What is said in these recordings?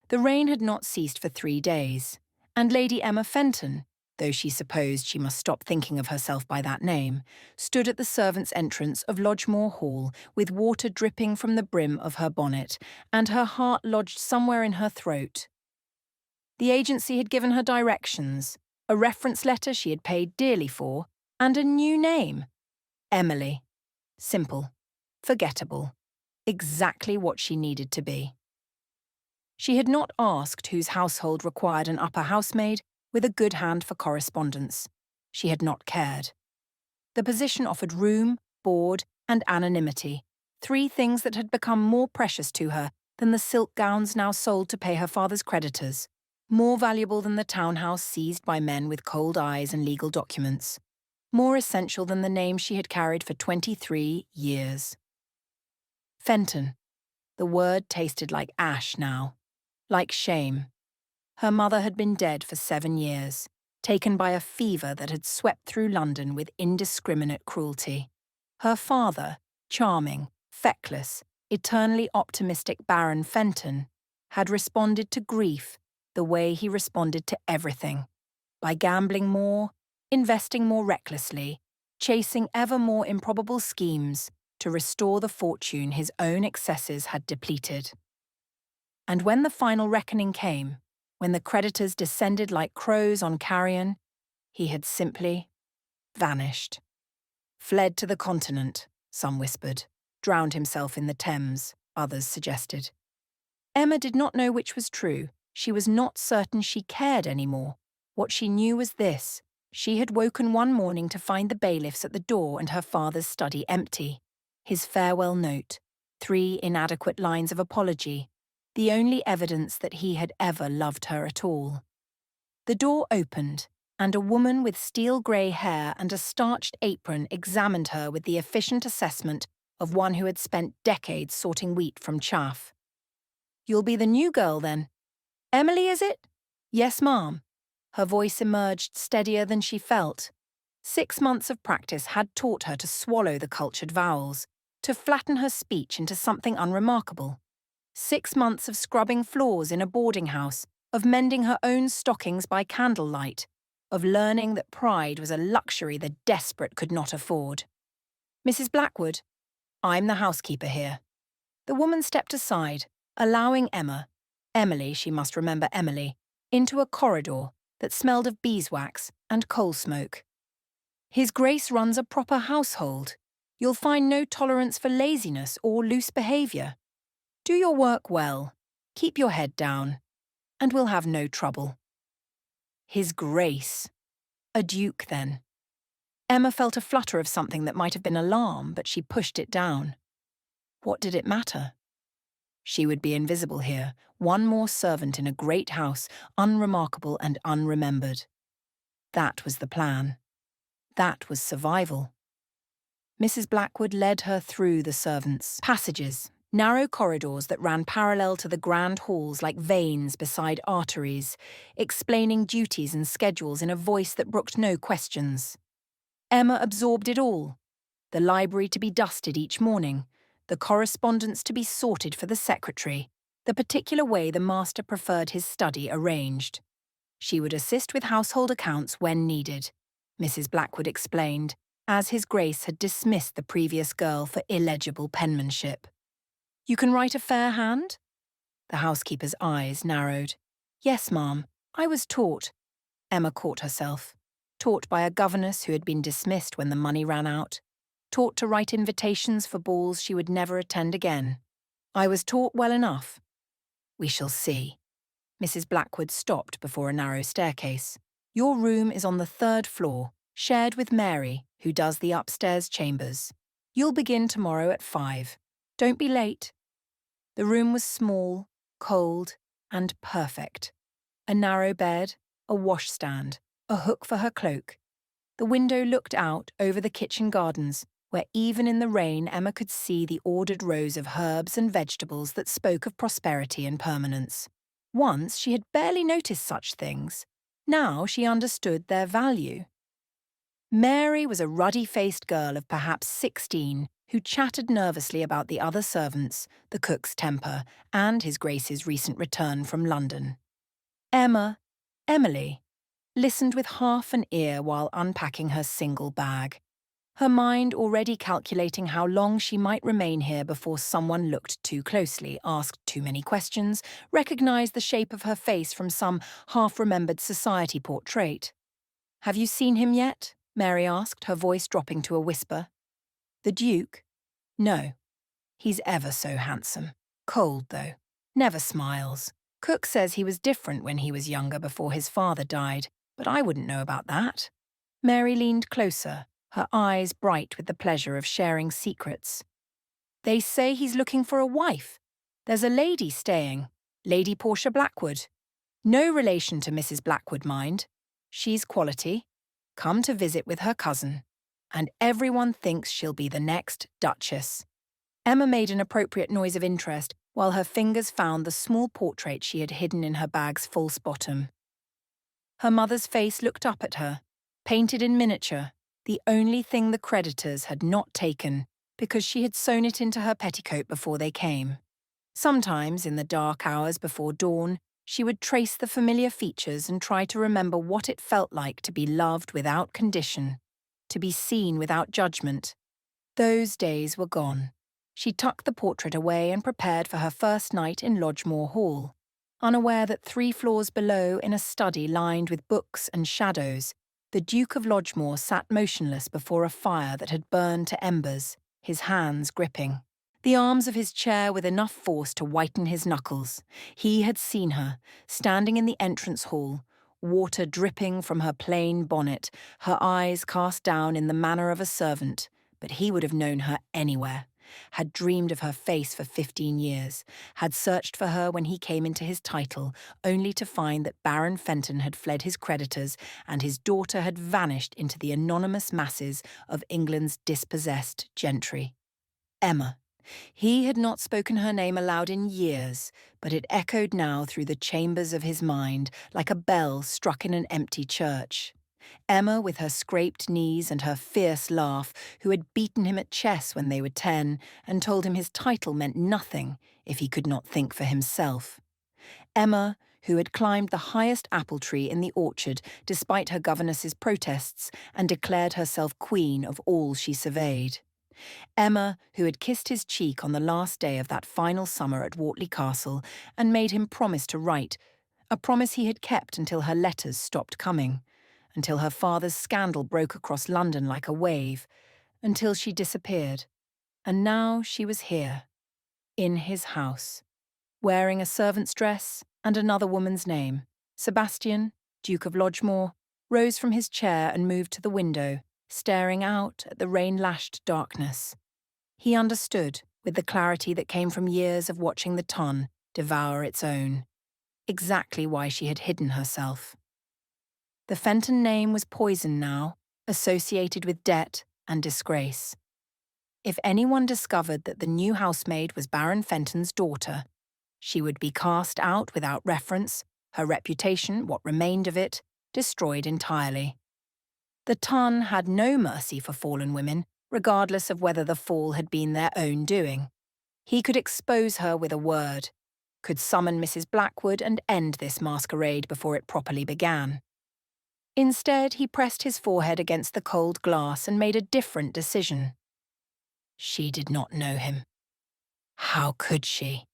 The rain had not ceased for 3 days, and Lady Emma Fenton, though she supposed she must stop thinking of herself by that name, stood at the servants' entrance of Lodgemoor Hall with water dripping from the brim of her bonnet and her heart lodged somewhere in her throat. The agency had given her directions, a reference letter she had paid dearly for, and a new name. Emily. Simple. Forgettable. Exactly what she needed to be. She had not asked whose household required an upper housemaid with a good hand for correspondence. She had not cared. The position offered room, board, and anonymity, 3 things that had become more precious to her than the silk gowns now sold to pay her father's creditors, more valuable than the townhouse seized by men with cold eyes and legal documents, more essential than the name she had carried for 23 years. Fenton. The word tasted like ash now, like shame. Her mother had been dead for 7 years, taken by a fever that had swept through London with indiscriminate cruelty. Her father, charming, feckless, eternally optimistic Baron Fenton, had responded to grief the way he responded to everything, by gambling more, investing more recklessly, chasing ever more improbable schemes to restore the fortune his own excesses had depleted. And when the final reckoning came, when the creditors descended like crows on carrion, he had simply vanished. Fled to the continent, some whispered. Drowned himself in the Thames, others suggested. Emma did not know which was true. She was not certain she cared anymore. What she knew was this: she had woken one morning to find the bailiffs at the door and her father's study empty. His farewell note, 3 inadequate lines of apology, the only evidence that he had ever loved her at all. The door opened, and a woman with steel-grey hair and a starched apron examined her with the efficient assessment of one who had spent decades sorting wheat from chaff. "You'll be the new girl, then. Emily, is it?" "Yes, ma'am." Her voice emerged steadier than she felt. 6 months of practice had taught her to swallow the cultured vowels, to flatten her speech into something unremarkable. 6 months of scrubbing floors in a boarding house, of mending her own stockings by candlelight, of learning that pride was a luxury the desperate could not afford. "Mrs. Blackwood, I'm the housekeeper here." The woman stepped aside, allowing Emily, she must remember Emily, into a corridor that smelled of beeswax and coal smoke. "His Grace runs a proper household. You'll find no tolerance for laziness or loose behaviour. Do your work well, keep your head down, and we'll have no trouble." His Grace. A duke, then. Emma felt a flutter of something that might have been alarm, but she pushed it down. What did it matter? She would be invisible here, one more servant in a great house, unremarkable and unremembered. That was the plan. That was survival. Mrs. Blackwood led her through the servants' passages, narrow corridors that ran parallel to the grand halls like veins beside arteries, explaining duties and schedules in a voice that brooked no questions. Emma absorbed it all. The library to be dusted each morning, the correspondence to be sorted for the secretary, the particular way the master preferred his study arranged. She would assist with household accounts when needed, Mrs. Blackwood explained, as His Grace had dismissed the previous girl for illegible penmanship. "You can write a fair hand?" The housekeeper's eyes narrowed. "Yes, ma'am, I was taught." Emma caught herself. Taught by a governess who had been dismissed when the money ran out. Taught to write invitations for balls she would never attend again. "I was taught well enough." "We shall see." Mrs. Blackwood stopped before a narrow staircase. "Your room is on the 3rd floor, shared with Mary, who does the upstairs chambers. You'll begin tomorrow at 5. Don't be late." The room was small, cold, and perfect. A narrow bed, a washstand, a hook for her cloak. The window looked out over the kitchen gardens, where even in the rain Emma could see the ordered rows of herbs and vegetables that spoke of prosperity and permanence. Once she had barely noticed such things. Now she understood their value. Mary was a ruddy-faced girl of perhaps 16, who chatted nervously about the other servants, the cook's temper, and His Grace's recent return from London. Emily, listened with half an ear while unpacking her single bag, her mind already calculating how long she might remain here before someone looked too closely, asked too many questions, recognised the shape of her face from some half-remembered society portrait. "Have you seen him yet?" Mary asked, her voice dropping to a whisper. "The Duke? No. He's ever so handsome. Cold, though. Never smiles. Cook says he was different when he was younger before his father died, but I wouldn't know about that." Mary leaned closer, her eyes bright with the pleasure of sharing secrets. "They say he's looking for a wife. There's a lady staying, Lady Portia Blackwood. No relation to Mrs. Blackwood, mind. She's quality. Come to visit with her cousin. And everyone thinks she'll be the next duchess." Emma made an appropriate noise of interest while her fingers found the small portrait she had hidden in her bag's false bottom. Her mother's face looked up at her, painted in miniature, the only thing the creditors had not taken, because she had sewn it into her petticoat before they came. Sometimes, in the dark hours before dawn, she would trace the familiar features and try to remember what it felt like to be loved without condition, to be seen without judgment. Those days were gone. She tucked the portrait away and prepared for her first night in Lodgemoor Hall, unaware that 3 floors below, in a study lined with books and shadows, the Duke of Lodgemoor sat motionless before a fire that had burned to embers, his hands gripping. The arms of his chair with enough force to whiten his knuckles. He had seen her, standing in the entrance hall, water dripping from her plain bonnet, her eyes cast down in the manner of a servant, but he would have known her anywhere. Had dreamed of her face for 15 years, had searched for her when he came into his title, only to find that Baron Fenton had fled his creditors and his daughter had vanished into the anonymous masses of England's dispossessed gentry. Emma. He had not spoken her name aloud in years, but it echoed now through the chambers of his mind like a bell struck in an empty church. Emma, with her scraped knees and her fierce laugh, who had beaten him at chess when they were 10 and told him his title meant nothing if he could not think for himself. Emma, who had climbed the highest apple tree in the orchard despite her governess's protests and declared herself queen of all she surveyed. Emma, who had kissed his cheek on the last day of that final summer at Wartley Castle and made him promise to write, a promise he had kept until her letters stopped coming, until her father's scandal broke across London like a wave, until she disappeared. And now she was here, in his house, wearing a servant's dress and another woman's name. Sebastian, Duke of Lodgemoor, rose from his chair and moved to the window, staring out at the rain-lashed darkness. He understood, with the clarity that came from years of watching the ton devour its own, exactly why she had hidden herself. The Fenton name was poison now, associated with debt and disgrace. If anyone discovered that the new housemaid was Baron Fenton's daughter, she would be cast out without reference, her reputation, what remained of it, destroyed entirely. The ton had no mercy for fallen women, regardless of whether the fall had been their own doing. He could expose her with a word, could summon Mrs. Blackwood and end this masquerade before it properly began. Instead, he pressed his forehead against the cold glass and made a different decision. She did not know him. How could she?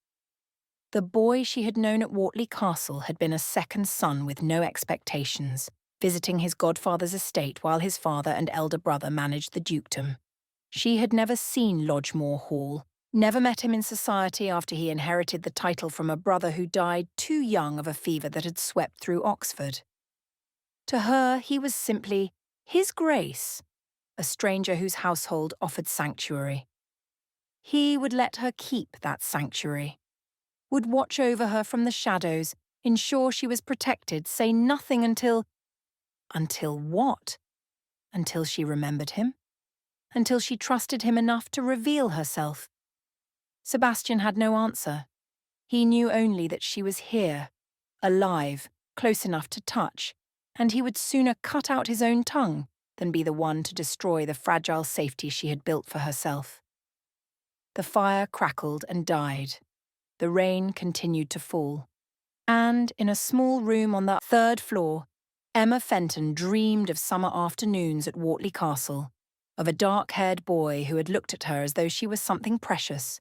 The boy she had known at Wartley Castle had been a second son with no expectations, visiting his godfather's estate while his father and elder brother managed the dukedom. She had never seen Lodgemoor Hall, never met him in society after he inherited the title from a brother who died too young of a fever that had swept through Oxford. To her, he was simply His Grace, a stranger whose household offered sanctuary. He would let her keep that sanctuary, would watch over her from the shadows, ensure she was protected, say nothing until what? Until she remembered him? Until she trusted him enough to reveal herself? Sebastian had no answer. He knew only that she was here, alive, close enough to touch, and he would sooner cut out his own tongue than be the one to destroy the fragile safety she had built for herself. The fire crackled and died. The rain continued to fall. And in a small room on the third floor, Emma Fenton dreamed of summer afternoons at Wartley Castle, of a dark-haired boy who had looked at her as though she was something precious,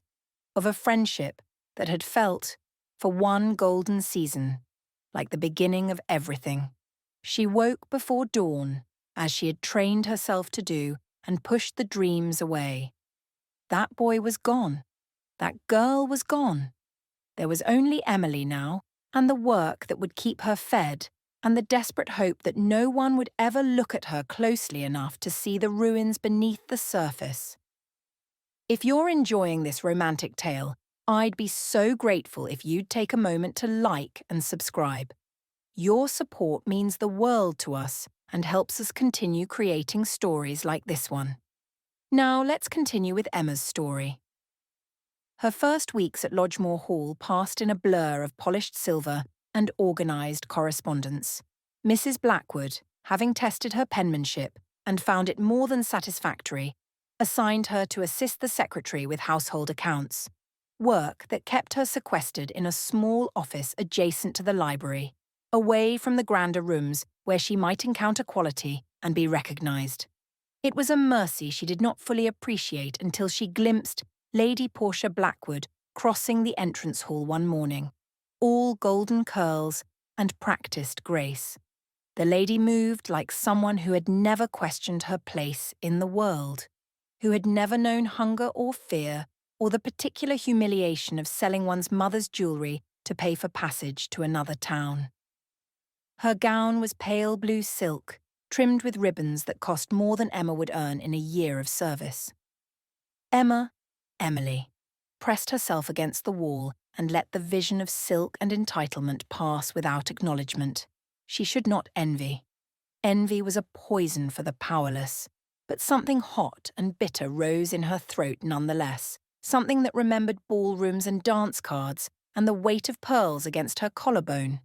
of a friendship that had felt, for one golden season, like the beginning of everything. She woke before dawn, as she had trained herself to do, and pushed the dreams away. That boy was gone. That girl was gone. There was only Emily now, and the work that would keep her fed, and the desperate hope that no one would ever look at her closely enough to see the ruins beneath the surface. If you're enjoying this romantic tale, I'd be so grateful if you'd take a moment to like and subscribe. Your support means the world to us and helps us continue creating stories like this one. Now let's continue with Emma's story. Her first weeks at Lodgemoor Hall passed in a blur of polished silver and organised correspondence. Mrs. Blackwood, having tested her penmanship and found it more than satisfactory, assigned her to assist the secretary with household accounts, work that kept her sequestered in a small office adjacent to the library, away from the grander rooms where she might encounter quality and be recognised. It was a mercy she did not fully appreciate until she glimpsed Lady Portia Blackwood crossing the entrance hall one morning, all golden curls and practised grace. The lady moved like someone who had never questioned her place in the world, who had never known hunger or fear or the particular humiliation of selling one's mother's jewellery to pay for passage to another town. Her gown was pale blue silk, trimmed with ribbons that cost more than Emma would earn in a year of service. Emily, pressed herself against the wall and let the vision of silk and entitlement pass without acknowledgement. She should not envy. Envy was a poison for the powerless, but something hot and bitter rose in her throat nonetheless, something that remembered ballrooms and dance cards and the weight of pearls against her collarbone.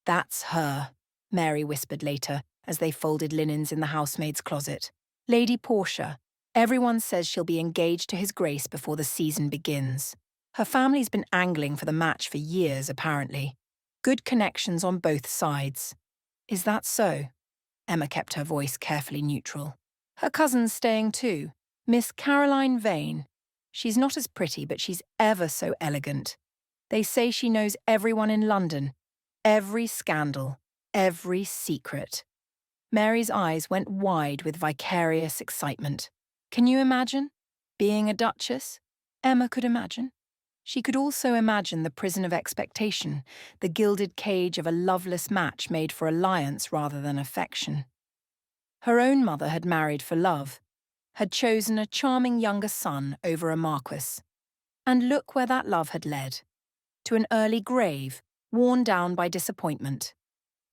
"That's her," Mary whispered later as they folded linens in the housemaid's closet. "Lady Portia. Everyone says she'll be engaged to His Grace before the season begins. Her family's been angling for the match for years, apparently. Good connections on both sides." "Is that so?" Emma kept her voice carefully neutral. "Her cousin's staying too, Miss Caroline Vane. She's not as pretty, but she's ever so elegant. They say she knows everyone in London, every scandal, every secret." Mary's eyes went wide with vicarious excitement. Can you imagine? Being a duchess? Emma could imagine. She could also imagine the prison of expectation, the gilded cage of a loveless match made for alliance rather than affection. Her own mother had married for love, had chosen a charming younger son over a marquis. And look where that love had led. To an early grave, worn down by disappointment.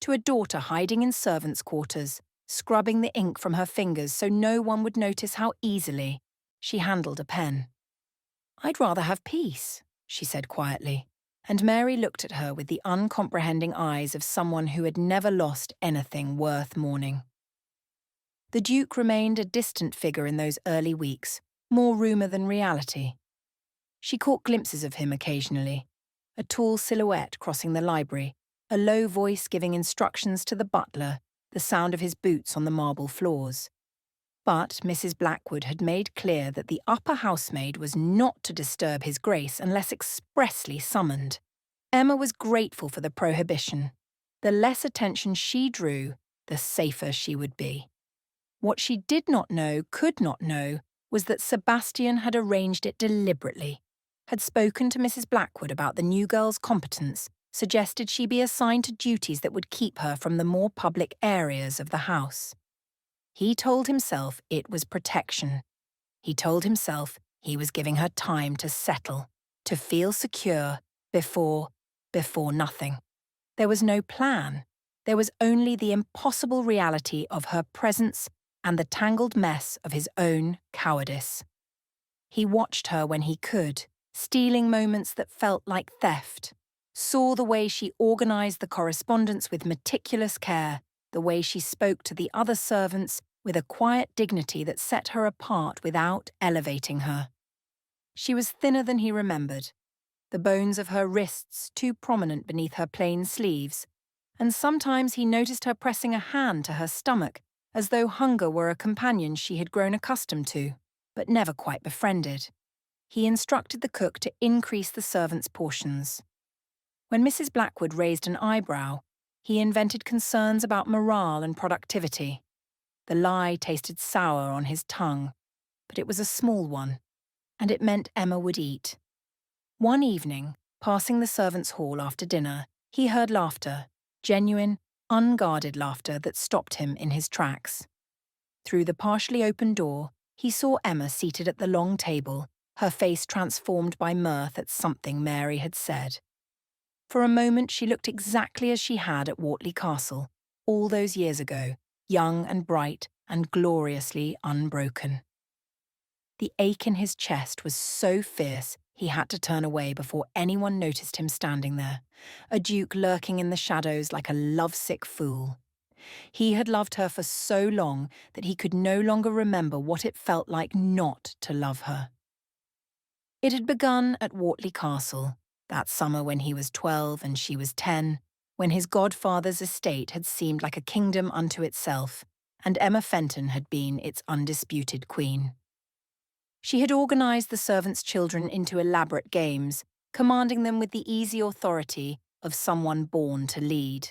To a daughter hiding in servants' quarters, scrubbing the ink from her fingers so no one would notice how easily she handled a pen. "I'd rather have peace," she said quietly, and Mary looked at her with the uncomprehending eyes of someone who had never lost anything worth mourning. The Duke remained a distant figure in those early weeks, more rumour than reality. She caught glimpses of him occasionally, a tall silhouette crossing the library, a low voice giving instructions to the butler, the sound of his boots on the marble floors. But Mrs. Blackwood had made clear that the upper housemaid was not to disturb His Grace unless expressly summoned. Emma was grateful for the prohibition. The less attention she drew, the safer she would be. What she did not know, could not know, was that Sebastian had arranged it deliberately, had spoken to Mrs. Blackwood about the new girl's competence, suggested she be assigned to duties that would keep her from the more public areas of the house. He told himself it was protection. He told himself he was giving her time to settle, to feel secure before nothing. There was no plan. There was only the impossible reality of her presence and the tangled mess of his own cowardice. He watched her when he could, stealing moments that felt like theft, saw the way she organised the correspondence with meticulous care, the way she spoke to the other servants with a quiet dignity that set her apart without elevating her. She was thinner than he remembered, the bones of her wrists too prominent beneath her plain sleeves, and sometimes he noticed her pressing a hand to her stomach as though hunger were a companion she had grown accustomed to, but never quite befriended. He instructed the cook to increase the servants' portions. When Mrs. Blackwood raised an eyebrow, he invented concerns about morale and productivity. The lie tasted sour on his tongue, but it was a small one, and it meant Emma would eat. One evening, passing the servants' hall after dinner, he heard laughter, genuine, unguarded laughter that stopped him in his tracks. Through the partially open door, he saw Emma seated at the long table, her face transformed by mirth at something Mary had said. For a moment she looked exactly as she had at Wartley Castle, all those years ago, young and bright and gloriously unbroken. The ache in his chest was so fierce he had to turn away before anyone noticed him standing there, a duke lurking in the shadows like a lovesick fool. He had loved her for so long that he could no longer remember what it felt like not to love her. It had begun at Wartley Castle, that summer when he was 12 and she was 10, when his godfather's estate had seemed like a kingdom unto itself, and Emma Fenton had been its undisputed queen. She had organised the servants' children into elaborate games, commanding them with the easy authority of someone born to lead.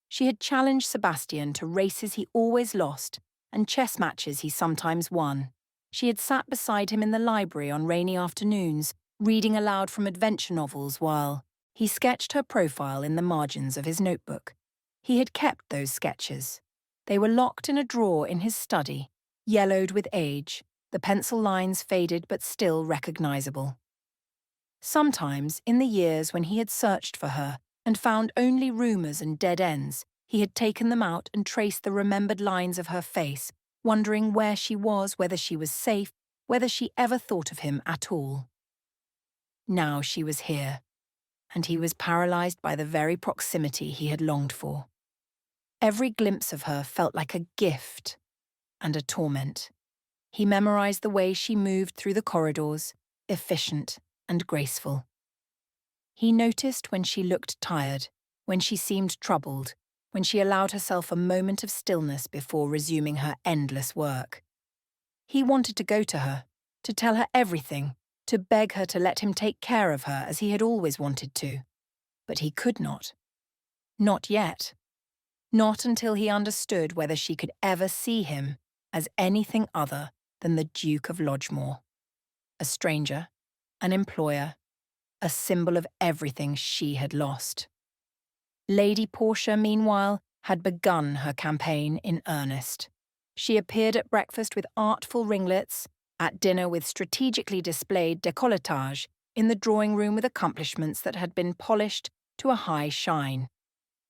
She had challenged Sebastian to races he always lost and chess matches he sometimes won. She had sat beside him in the library on rainy afternoons, reading aloud from adventure novels while he sketched her profile in the margins of his notebook. He had kept those sketches. They were locked in a drawer in his study, yellowed with age, the pencil lines faded but still recognisable. Sometimes, in the years when he had searched for her and found only rumours and dead ends, he had taken them out and traced the remembered lines of her face, wondering where she was, whether she was safe, whether she ever thought of him at all. Now she was here, and he was paralysed by the very proximity he had longed for. Every glimpse of her felt like a gift and a torment. He memorised the way she moved through the corridors, efficient and graceful. He noticed when she looked tired, when she seemed troubled, when she allowed herself a moment of stillness before resuming her endless work. He wanted to go to her, to tell her everything, to beg her to let him take care of her as he had always wanted to. But he could not. Not yet. Not until he understood whether she could ever see him as anything other than the Duke of Lodgemoor. A stranger, an employer, a symbol of everything she had lost. Lady Portia, meanwhile, had begun her campaign in earnest. She appeared at breakfast with artful ringlets, at dinner with strategically displayed décolletage, in the drawing-room with accomplishments that had been polished to a high shine.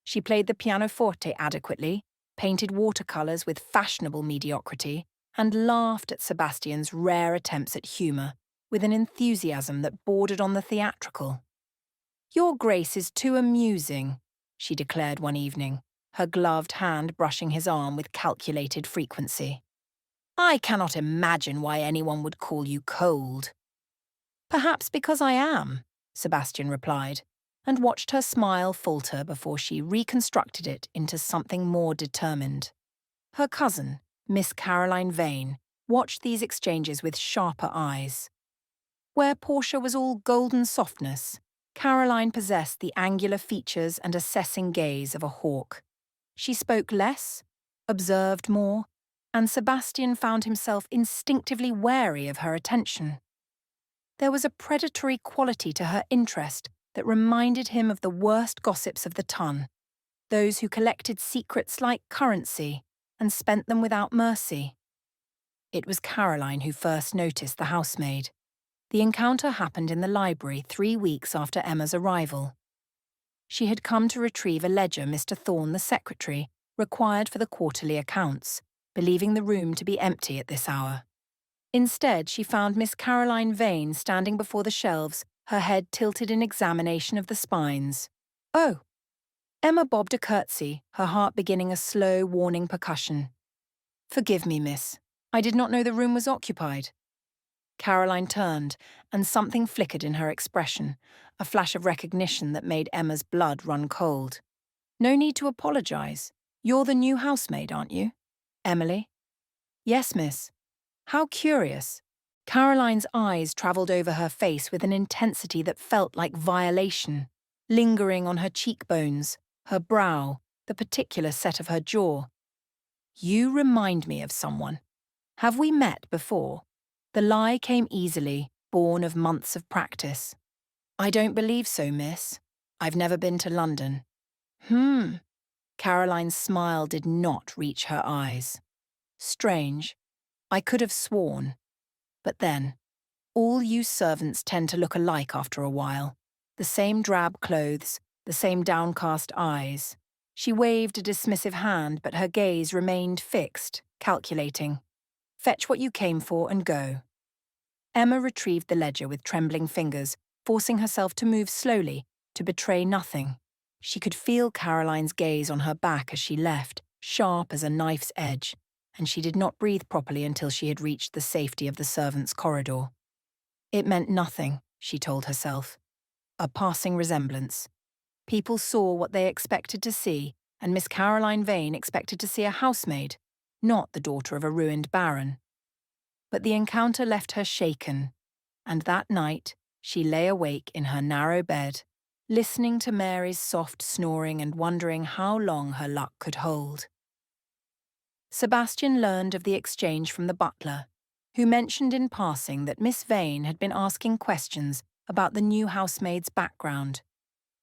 She played the pianoforte adequately, painted watercolours with fashionable mediocrity, and laughed at Sebastian's rare attempts at humour with an enthusiasm that bordered on the theatrical. "Your Grace is too amusing," she declared one evening, her gloved hand brushing his arm with calculated frequency. "I cannot imagine why anyone would call you cold." "Perhaps because I am," Sebastian replied, and watched her smile falter before she reconstructed it into something more determined. Her cousin, Miss Caroline Vane, watched these exchanges with sharper eyes. Where Portia was all golden softness, Caroline possessed the angular features and assessing gaze of a hawk. She spoke less, observed more, and Sebastian found himself instinctively wary of her attention. There was a predatory quality to her interest that reminded him of the worst gossips of the ton, those who collected secrets like currency and spent them without mercy. It was Caroline who first noticed the housemaid. The encounter happened in the library 3 weeks after Emma's arrival. She had come to retrieve a ledger Mr. Thorne, the secretary, required for the quarterly accounts, believing the room to be empty at this hour. Instead, she found Miss Caroline Vane standing before the shelves, her head tilted in examination of the spines. "Oh!" Emma bobbed a curtsy, her heart beginning a slow, warning percussion. "Forgive me, miss. I did not know the room was occupied." Caroline turned, and something flickered in her expression, a flash of recognition that made Emma's blood run cold. "No need to apologise. You're the new housemaid, aren't you? Emily?" "Yes, miss." "How curious." Caroline's eyes travelled over her face with an intensity that felt like violation, lingering on her cheekbones, her brow, the particular set of her jaw. "You remind me of someone. Have we met before?" The lie came easily, born of months of practice. "I don't believe so, miss. I've never been to London." Caroline's smile did not reach her eyes. "Strange. I could have sworn. But then, all you servants tend to look alike after a while. The same drab clothes, the same downcast eyes." She waved a dismissive hand, but her gaze remained fixed, calculating. "Fetch what you came for and go." Emma retrieved the ledger with trembling fingers, forcing herself to move slowly, to betray nothing. She could feel Caroline's gaze on her back as she left, sharp as a knife's edge, and she did not breathe properly until she had reached the safety of the servants' corridor. It meant nothing, she told herself. A passing resemblance. People saw what they expected to see, and Miss Caroline Vane expected to see a housemaid, not the daughter of a ruined baron. But the encounter left her shaken, and that night she lay awake in her narrow bed, listening to Mary's soft snoring and wondering how long her luck could hold. Sebastian learned of the exchange from the butler, who mentioned in passing that Miss Vane had been asking questions about the new housemaid's background.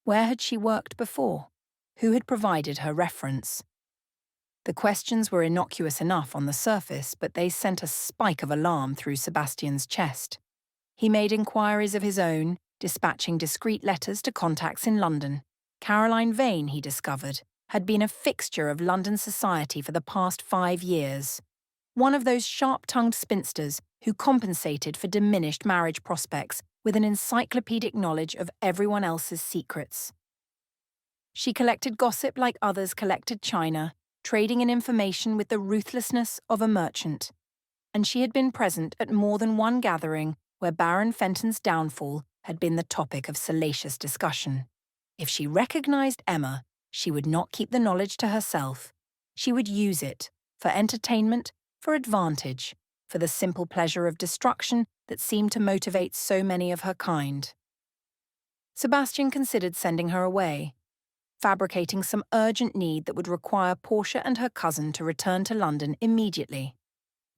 Where had she worked before? Who had provided her reference? The questions were innocuous enough on the surface, but they sent a spike of alarm through Sebastian's chest. He made inquiries of his own, dispatching discreet letters to contacts in London. Caroline Vane, he discovered, had been a fixture of London society for the past 5 years. One of those sharp-tongued spinsters who compensated for diminished marriage prospects with an encyclopedic knowledge of everyone else's secrets. She collected gossip like others collected china, trading in information with the ruthlessness of a merchant. And she had been present at more than one gathering where Baron Fenton's downfall had been the topic of salacious discussion. If she recognised Emma, she would not keep the knowledge to herself. She would use it, for entertainment, for advantage, for the simple pleasure of destruction that seemed to motivate so many of her kind. Sebastian considered sending her away, fabricating some urgent need that would require Portia and her cousin to return to London immediately.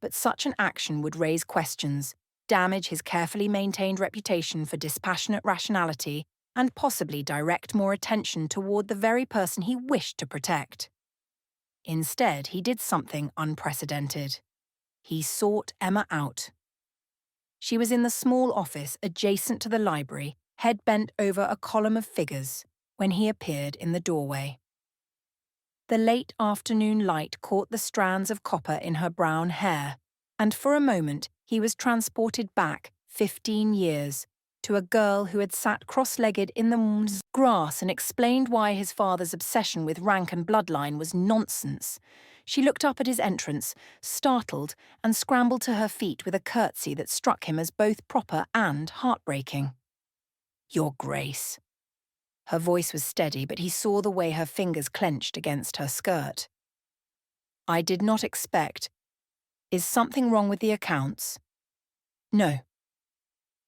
But such an action would raise questions, damage his carefully maintained reputation for dispassionate rationality, and possibly direct more attention toward the very person he wished to protect. Instead, he did something unprecedented. He sought Emma out. She was in the small office adjacent to the library, head bent over a column of figures, when he appeared in the doorway. The late afternoon light caught the strands of copper in her brown hair, and for a moment he was transported back 15 years to a girl who had sat cross-legged in the grass and explained why his father's obsession with rank and bloodline was nonsense. She looked up at his entrance, startled, and scrambled to her feet with a curtsy that struck him as both proper and heartbreaking. "Your Grace." Her voice was steady, but he saw the way her fingers clenched against her skirt. "I did not expect. Is something wrong with the accounts?" "No."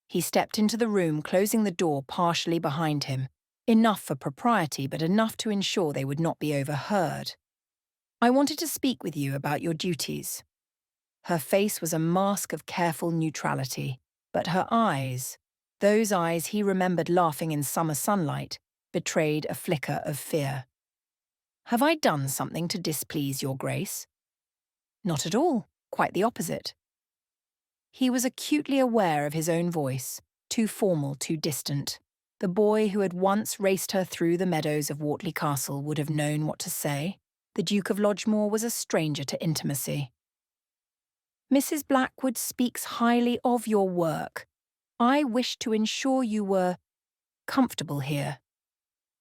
He stepped into the room, closing the door partially behind him, enough for propriety but enough to ensure they would not be overheard. "I wanted to speak with you about your duties." Her face was a mask of careful neutrality, but her eyes, those eyes he remembered laughing in summer sunlight, betrayed a flicker of fear. "Have I done something to displease your Grace?" "Not at all, quite the opposite." He was acutely aware of his own voice, too formal, too distant. The boy who had once raced her through the meadows of Wartley Castle would have known what to say. The Duke of Lodgemoor was a stranger to intimacy. "Mrs. Blackwood speaks highly of your work. I wished to ensure you were comfortable here."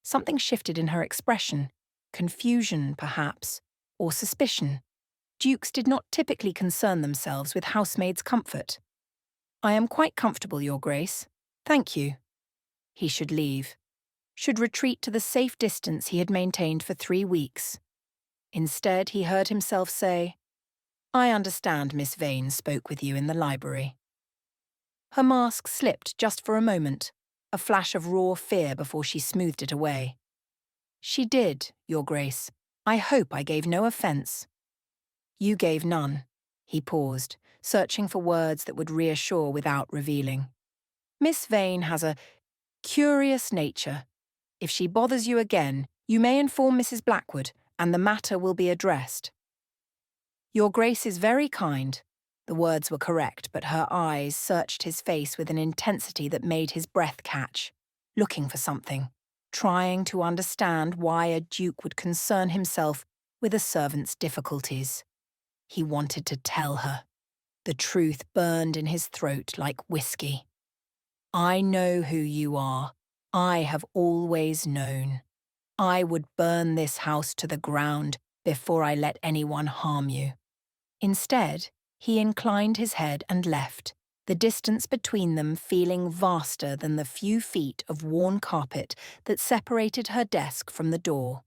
Something shifted in her expression, confusion, perhaps, or suspicion. Dukes did not typically concern themselves with housemaids' comfort. I am quite comfortable, Your Grace. Thank you. He should leave. Should retreat to the safe distance he had maintained for 3 weeks. Instead, he heard himself say, I understand Miss Vane spoke with you in the library. Her mask slipped just for a moment, a flash of raw fear before she smoothed it away. She did, Your Grace. I hope I gave no offence. You gave none. He paused, searching for words that would reassure without revealing. Miss Vane has a curious nature. If she bothers you again, you may inform Mrs. Blackwood, and the matter will be addressed. Your Grace is very kind. The words were correct, but her eyes searched his face with an intensity that made his breath catch, looking for something, trying to understand why a duke would concern himself with a servant's difficulties. He wanted to tell her. The truth burned in his throat like whiskey. I know who you are. I have always known. I would burn this house to the ground before I let anyone harm you. Instead, he inclined his head and left, the distance between them feeling vaster than the few feet of worn carpet that separated her desk from the door.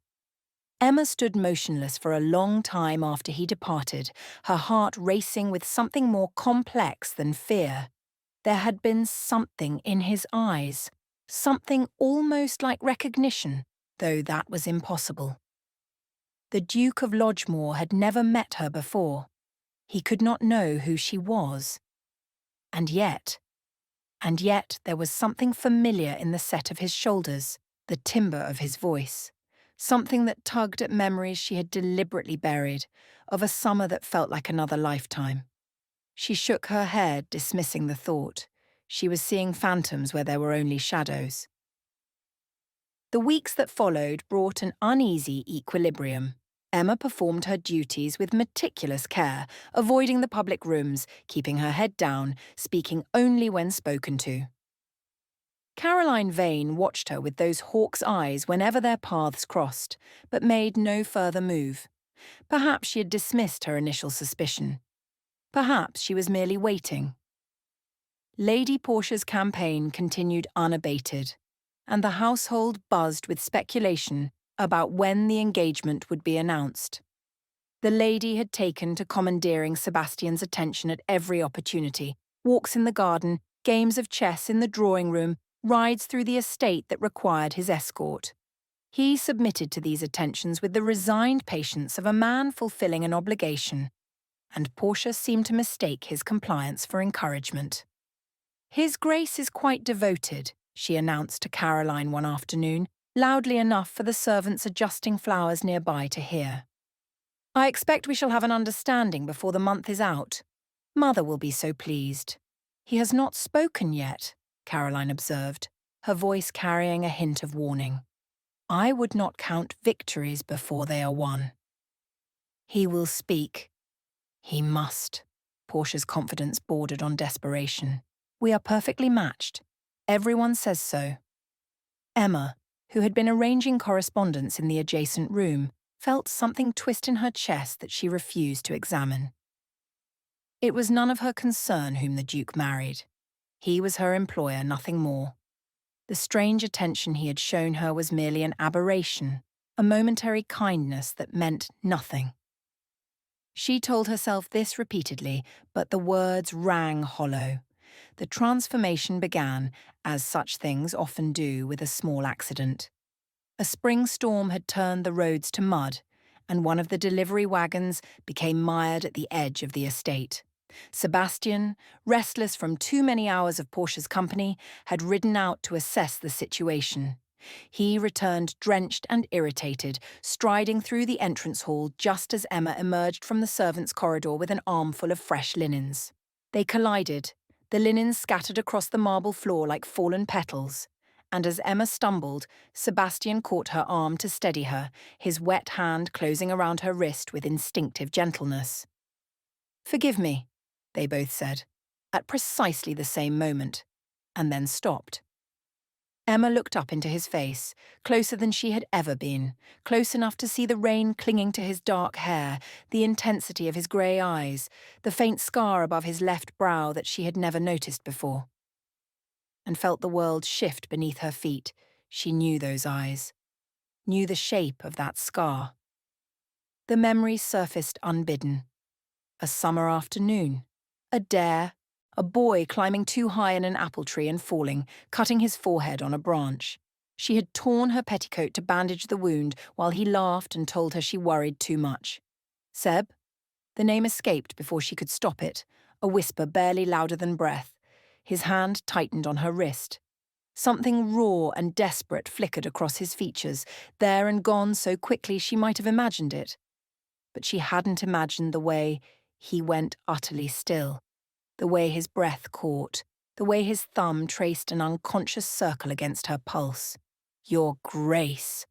Emma stood motionless for a long time after he departed, her heart racing with something more complex than fear. There had been something in his eyes, something almost like recognition, though that was impossible. The Duke of Lodgemoor had never met her before. He could not know who she was. And yet there was something familiar in the set of his shoulders, the timbre of his voice, something that tugged at memories she had deliberately buried, of a summer that felt like another lifetime. She shook her head, dismissing the thought. She was seeing phantoms where there were only shadows. The weeks that followed brought an uneasy equilibrium. Emma performed her duties with meticulous care, avoiding the public rooms, keeping her head down, speaking only when spoken to. Caroline Vane watched her with those hawk's eyes whenever their paths crossed, but made no further move. Perhaps she had dismissed her initial suspicion. Perhaps she was merely waiting. Lady Portia's campaign continued unabated, and the household buzzed with speculation about when the engagement would be announced. The lady had taken to commandeering Sebastian's attention at every opportunity, walks in the garden, games of chess in the drawing room, rides through the estate that required his escort. He submitted to these attentions with the resigned patience of a man fulfilling an obligation, and Portia seemed to mistake his compliance for encouragement. His Grace is quite devoted, she announced to Caroline one afternoon, loudly enough for the servants adjusting flowers nearby to hear. I expect we shall have an understanding before the month is out. Mother will be so pleased. He has not spoken yet, Caroline observed, her voice carrying a hint of warning. I would not count victories before they are won. He will speak. He must. Portia's confidence bordered on desperation. We are perfectly matched. Everyone says so. Emma, who had been arranging correspondence in the adjacent room, felt something twist in her chest that she refused to examine. It was none of her concern whom the Duke married. He was her employer, nothing more. The strange attention he had shown her was merely an aberration, a momentary kindness that meant nothing. She told herself this repeatedly, but the words rang hollow. The transformation began, as such things often do with a small accident. A spring storm had turned the roads to mud, and one of the delivery wagons became mired at the edge of the estate. Sebastian, restless from too many hours of Portia's company, had ridden out to assess the situation. He returned drenched and irritated, striding through the entrance hall just as Emma emerged from the servants' corridor with an armful of fresh linens. They collided, the linens scattered across the marble floor like fallen petals, and as Emma stumbled, Sebastian caught her arm to steady her, his wet hand closing around her wrist with instinctive gentleness. Forgive me, they both said, at precisely the same moment, and then stopped. Emma looked up into his face, closer than she had ever been, close enough to see the rain clinging to his dark hair, the intensity of his grey eyes, the faint scar above his left brow that she had never noticed before. And felt the world shift beneath her feet. She knew those eyes, knew the shape of that scar. The memory surfaced unbidden. A summer afternoon, a dare, a boy climbing too high in an apple tree and falling, cutting his forehead on a branch. She had torn her petticoat to bandage the wound while he laughed and told her she worried too much. Seb? The name escaped before she could stop it, a whisper barely louder than breath. His hand tightened on her wrist. Something raw and desperate flickered across his features, there and gone so quickly she might have imagined it. But she hadn't imagined the way he went utterly still, the way his breath caught, the way his thumb traced an unconscious circle against her pulse. Your Grace.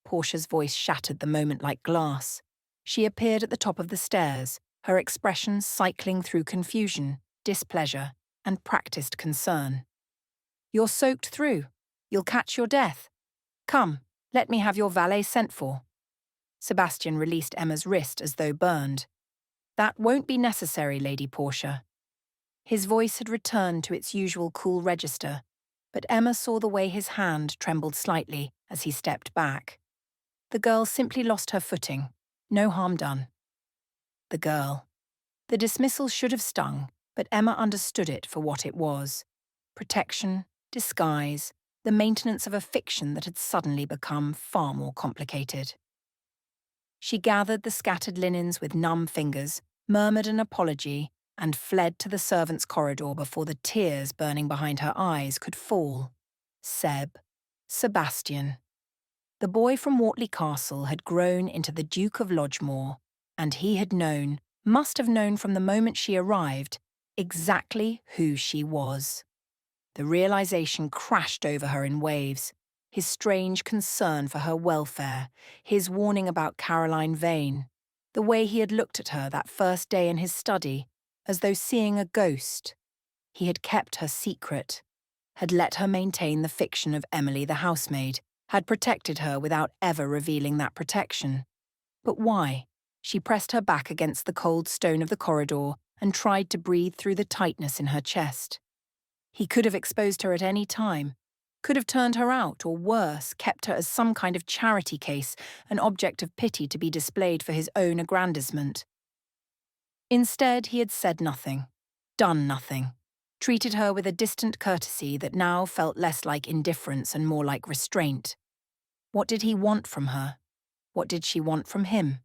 Portia's voice shattered the moment like glass. She appeared at the top of the stairs, her expression cycling through confusion, displeasure, and practiced concern. You're soaked through. You'll catch your death. Come, let me have your valet sent for. Sebastian released Emma's wrist as though burned. That won't be necessary, Lady Portia. His voice had returned to its usual cool register, but Emma saw the way his hand trembled slightly as he stepped back. The girl simply lost her footing. No harm done. The girl. The dismissal should have stung, but Emma understood it for what it was. Protection, disguise, the maintenance of a fiction that had suddenly become far more complicated. She gathered the scattered linens with numb fingers, murmured an apology, and fled to the servants' corridor before the tears burning behind her eyes could fall. Seb. Sebastian. The boy from Wartley Castle had grown into the Duke of Lodgemoor, and he had known, must have known from the moment she arrived, exactly who she was. The realization crashed over her in waves. His strange concern for her welfare, his warning about Caroline Vane, the way he had looked at her that first day in his study, as though seeing a ghost. He had kept her secret, had let her maintain the fiction of Emily the housemaid, had protected her without ever revealing that protection. But why? She pressed her back against the cold stone of the corridor and tried to breathe through the tightness in her chest. He could have exposed her at any time, could have turned her out, or worse, kept her as some kind of charity case, an object of pity to be displayed for his own aggrandizement. Instead, he had said nothing, done nothing, treated her with a distant courtesy that now felt less like indifference and more like restraint. What did he want from her? What did she want from him?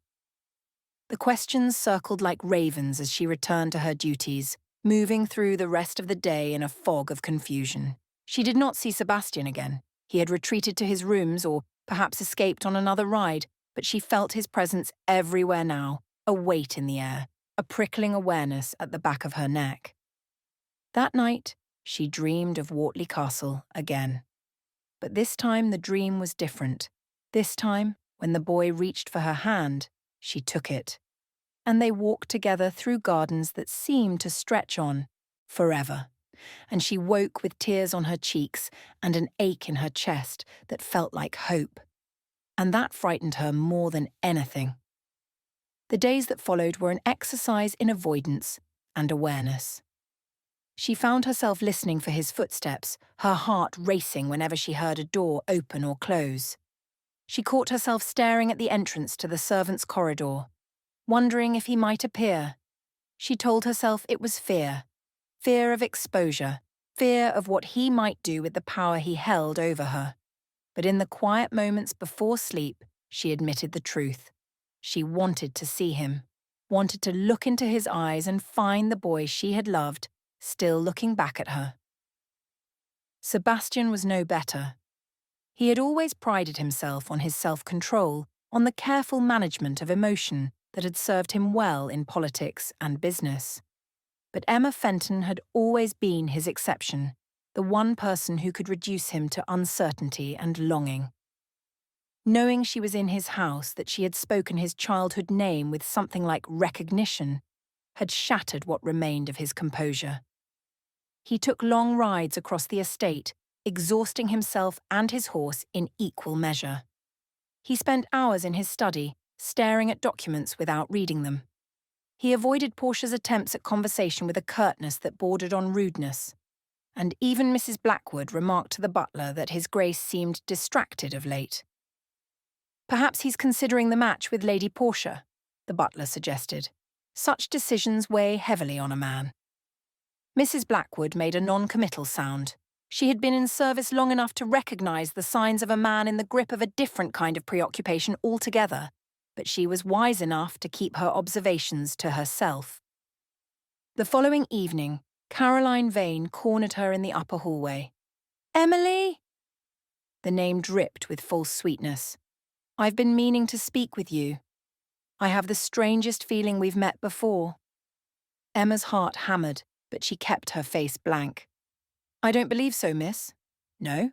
The questions circled like ravens as she returned to her duties, moving through the rest of the day in a fog of confusion. She did not see Sebastian again. He had retreated to his rooms or perhaps escaped on another ride, but she felt his presence everywhere now, a weight in the air, a prickling awareness at the back of her neck. That night, she dreamed of Wartley Castle again. But this time the dream was different. This time, when the boy reached for her hand, she took it. And they walked together through gardens that seemed to stretch on forever. And she woke with tears on her cheeks and an ache in her chest that felt like hope. And that frightened her more than anything. The days that followed were an exercise in avoidance and awareness. She found herself listening for his footsteps, her heart racing whenever she heard a door open or close. She caught herself staring at the entrance to the servants' corridor, wondering if he might appear. She told herself it was fear. Fear of exposure, fear of what he might do with the power he held over her. But in the quiet moments before sleep, she admitted the truth. She wanted to see him, wanted to look into his eyes and find the boy she had loved, still looking back at her. Sebastian was no better. He had always prided himself on his self-control, on the careful management of emotion that had served him well in politics and business. But Emma Fenton had always been his exception, the one person who could reduce him to uncertainty and longing. Knowing she was in his house, that she had spoken his childhood name with something like recognition, had shattered what remained of his composure. He took long rides across the estate, exhausting himself and his horse in equal measure. He spent hours in his study, staring at documents without reading them. He avoided Portia's attempts at conversation with a curtness that bordered on rudeness, and even Mrs. Blackwood remarked to the butler that his Grace seemed distracted of late. "Perhaps he's considering the match with Lady Portia," the butler suggested. "Such decisions weigh heavily on a man." Mrs. Blackwood made a non-committal sound. She had been in service long enough to recognise the signs of a man in the grip of a different kind of preoccupation altogether, but she was wise enough to keep her observations to herself. The following evening, Caroline Vane cornered her in the upper hallway. "Emily?" The name dripped with false sweetness. "I've been meaning to speak with you. I have the strangest feeling we've met before." Emma's heart hammered, but she kept her face blank. "I don't believe so, miss." "No?"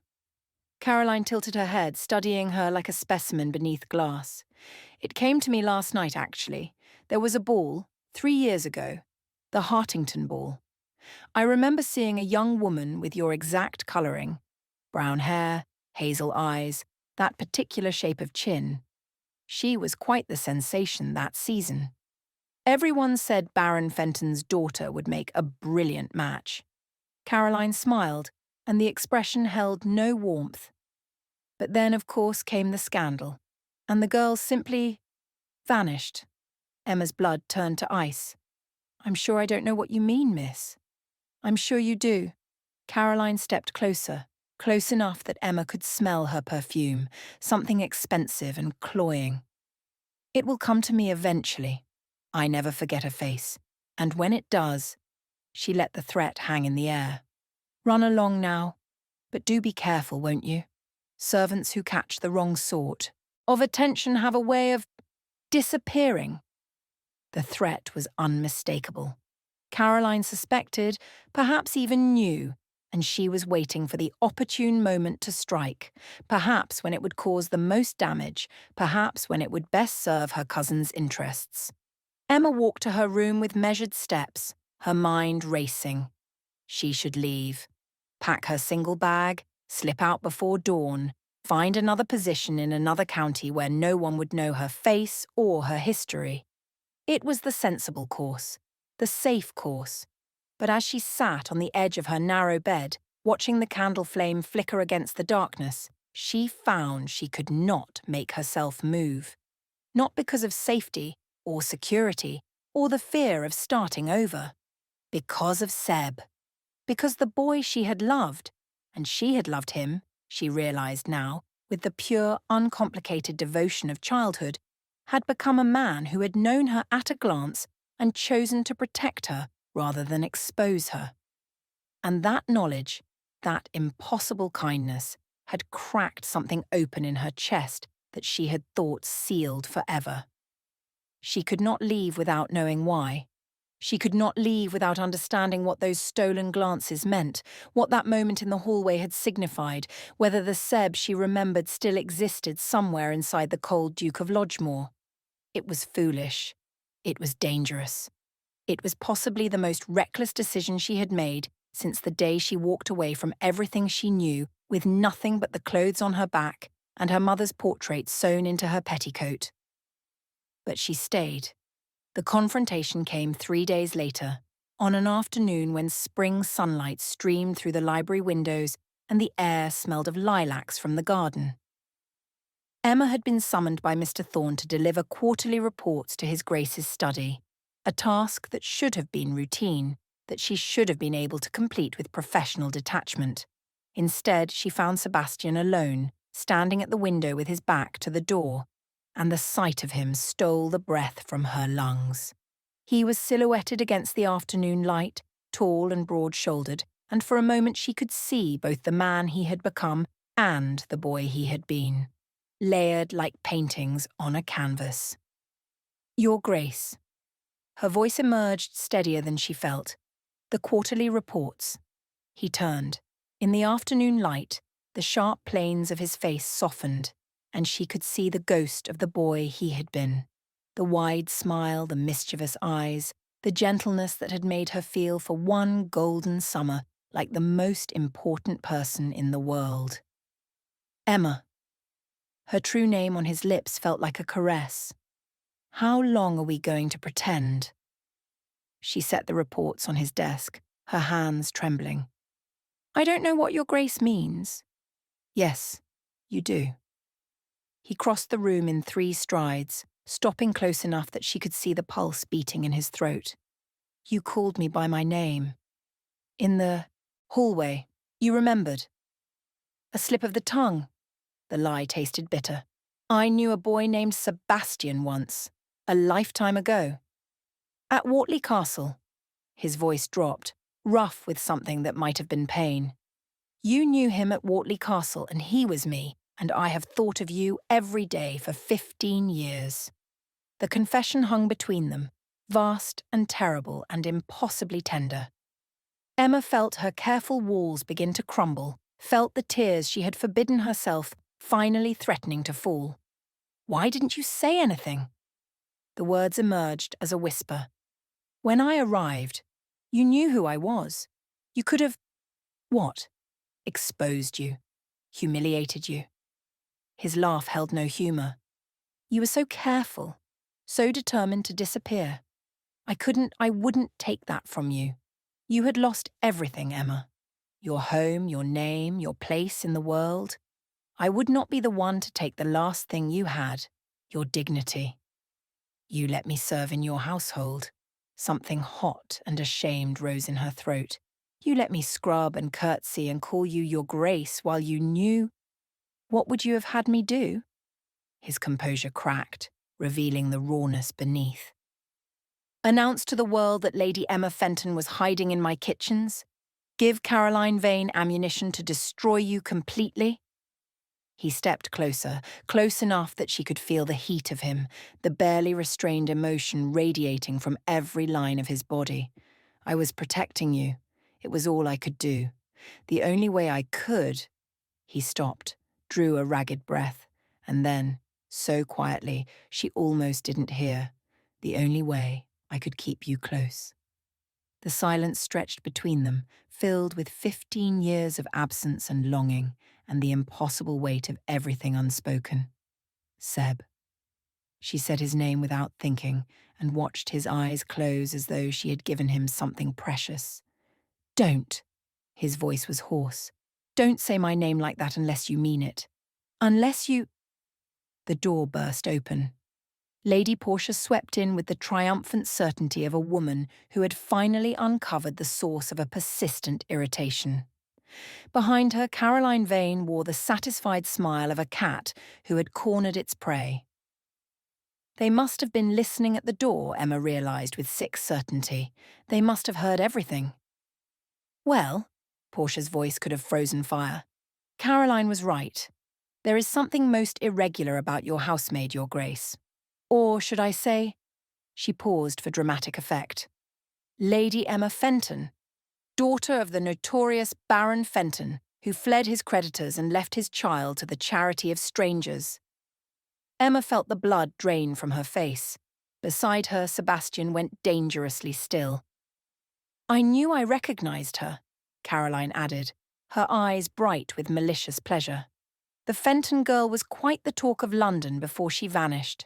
Caroline tilted her head, studying her like a specimen beneath glass. "It came to me last night, actually. There was a ball, 3 years ago. The Hartington ball. I remember seeing a young woman with your exact colouring. Brown hair, hazel eyes, that particular shape of chin. She was quite the sensation that season. Everyone said Baron Fenton's daughter would make a brilliant match." Caroline smiled, and the expression held no warmth. "But then, of course, came the scandal, and the girl simply vanished." Emma's blood turned to ice. "I'm sure I don't know what you mean, miss." "I'm sure you do." Caroline stepped closer, close enough that Emma could smell her perfume, something expensive and cloying. "It will come to me eventually. I never forget a face, and when it does—" She let the threat hang in the air. "Run along now, but do be careful, won't you? Servants who catch the wrong sort of attention have a way of disappearing." The threat was unmistakable. Caroline suspected, perhaps even knew, and she was waiting for the opportune moment to strike, perhaps when it would cause the most damage, perhaps when it would best serve her cousin's interests. Emma walked to her room with measured steps, her mind racing. She should leave. Pack her single bag, slip out before dawn, find another position in another county where no one would know her face or her history. It was the sensible course, the safe course. But as she sat on the edge of her narrow bed, watching the candle flame flicker against the darkness, she found she could not make herself move. Not because of safety or security or the fear of starting over. Because of Seb. Because the boy she had loved, and she had loved him, she realised now, with the pure, uncomplicated devotion of childhood, had become a man who had known her at a glance and chosen to protect her rather than expose her. And that knowledge, that impossible kindness, had cracked something open in her chest that she had thought sealed forever. She could not leave without knowing why. She could not leave without understanding what those stolen glances meant, what that moment in the hallway had signified, whether the Seb she remembered still existed somewhere inside the cold Duke of Lodgemoor. It was foolish. It was dangerous. It was possibly the most reckless decision she had made since the day she walked away from everything she knew with nothing but the clothes on her back and her mother's portrait sewn into her petticoat. But she stayed. The confrontation came 3 days later, on an afternoon when spring sunlight streamed through the library windows and the air smelled of lilacs from the garden. Emma had been summoned by Mr. Thorne to deliver quarterly reports to his Grace's study, a task that should have been routine, that she should have been able to complete with professional detachment. Instead, she found Sebastian alone, standing at the window with his back to the door, and the sight of him stole the breath from her lungs. He was silhouetted against the afternoon light, tall and broad-shouldered, and for a moment she could see both the man he had become and the boy he had been, layered like paintings on a canvas. "Your Grace." Her voice emerged steadier than she felt. "The quarterly reports." He turned. In the afternoon light, the sharp planes of his face softened, and she could see the ghost of the boy he had been. The wide smile, the mischievous eyes, the gentleness that had made her feel for one golden summer like the most important person in the world. Emma. Her true name on his lips felt like a caress. How long are we going to pretend? She set the reports on his desk, her hands trembling. I don't know what your grace means. Yes, you do. He crossed the room in 3 strides, stopping close enough that she could see the pulse beating in his throat. You called me by my name. In the hallway, you remembered. A slip of the tongue. The lie tasted bitter. I knew a boy named Sebastian once, a lifetime ago. At Wartley Castle. His voice dropped, rough with something that might have been pain. You knew him at Wartley Castle and he was me, and I have thought of you every day for 15 years. The confession hung between them, vast and terrible and impossibly tender. Emma felt her careful walls begin to crumble, felt the tears she had forbidden herself finally threatening to fall. Why didn't you say anything? The words emerged as a whisper. When I arrived, you knew who I was. You could have... What? Exposed you. Humiliated you. His laugh held no humour. You were so careful, so determined to disappear. I wouldn't take that from you. You had lost everything, Emma. Your home, your name, your place in the world. I would not be the one to take the last thing you had, your dignity. You let me serve in your household. Something hot and ashamed rose in her throat. You let me scrub and curtsy and call you your grace while you knew. What would you have had me do? His composure cracked, revealing the rawness beneath. Announce to the world that Lady Emma Fenton was hiding in my kitchens? Give Caroline Vane ammunition to destroy you completely? He stepped closer, close enough that she could feel the heat of him, the barely restrained emotion radiating from every line of his body. I was protecting you. It was all I could do. The only way I could... He stopped, drew a ragged breath, and then, so quietly, she almost didn't hear. The only way I could keep you close. The silence stretched between them, filled with 15 years of absence and longing, and the impossible weight of everything unspoken. Seb. She said his name without thinking, and watched his eyes close as though she had given him something precious. Don't. His voice was hoarse. Don't say my name like that unless you mean it. Unless you... The door burst open. Lady Portia swept in with the triumphant certainty of a woman who had finally uncovered the source of a persistent irritation. Behind her, Caroline Vane wore the satisfied smile of a cat who had cornered its prey. They must have been listening at the door, Emma realised with sick certainty. They must have heard everything. Well, Portia's voice could have frozen fire. Caroline was right. There is something most irregular about your housemaid, Your Grace. Or, should I say... She paused for dramatic effect. Lady Emma Fenton, daughter of the notorious Baron Fenton, who fled his creditors and left his child to the charity of strangers. Emma felt the blood drain from her face. Beside her, Sebastian went dangerously still. I knew I recognised her, Caroline added, her eyes bright with malicious pleasure. The Fenton girl was quite the talk of London before she vanished.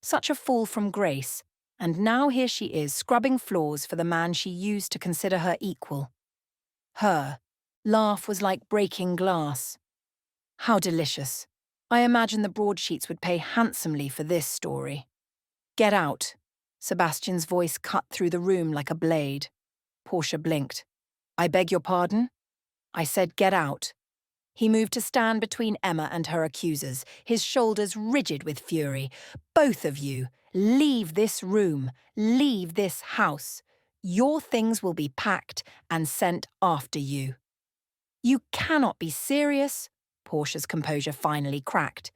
Such a fall from grace, and now here she is scrubbing floors for the man she used to consider her equal. Her laugh was like breaking glass. How delicious. I imagine the broadsheets would pay handsomely for this story. Get out. Sebastian's voice cut through the room like a blade. Portia blinked. I beg your pardon? I said get out. He moved to stand between Emma and her accusers, his shoulders rigid with fury. Both of you, leave this room, leave this house. Your things will be packed and sent after you. You cannot be serious, Portia's composure finally cracked.